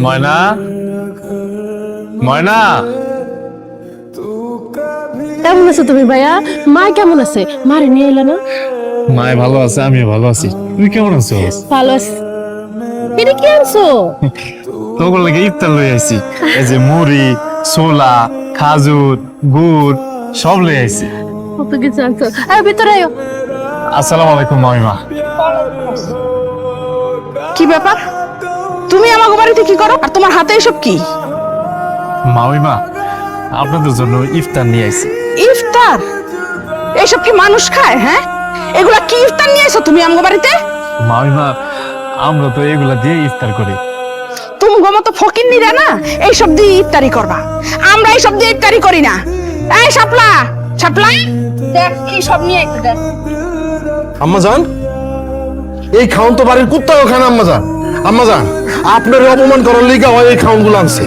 ময়না, ময়না, কেমন আছো তুমি ভাইয়া? মা কেমন আছে? মারে নিয়ে এলো না? মায় ভালো আছে, আমিও ভালো আছি। তুমি কেমন আছো? ভালো আছে। এটা কি আনছো? তোর লাগে ইফতার লই আইছি। এই যে মুড়ি, ছোলা, খাজুর, গুড় সব লই আইছি। কত কিছু আনছো। আর ভিতরে আয়ো। আসসালামু আলাইকুম মামিমা। কি ব্যাপার? তুমি আমাকে বাড়িতে কি করো আর তোমার হাতে এসব কি? মামিমা, আপনাদের জন্য ইফতার নিয়ে আইছি। ইফতার? এসব কি মানুষ খায়? হ্যাঁ, এগুলা কি ইফতার নিয়ে এসো তুমি আমাকে বাড়িতে? মামিমা, আমরা তো এগুলা দিয়ে ইফতার করি। তুমি মতো ফকিন্নিরা না এইসব দিয়ে ইফতারি করবা, আমরা এইসব দিয়ে ইফতারি করি না। এই শাপলা, শাপলা, দেখ কি সব নিয়ে আইতে দেখ। আম্মাজান, এই খাউন তো বাড়ির কুত্তাও খান। আম্মাজান, আম্মাজান, আপনার অপমান করার লিগা হয় এই খাউন গুলো আনছে।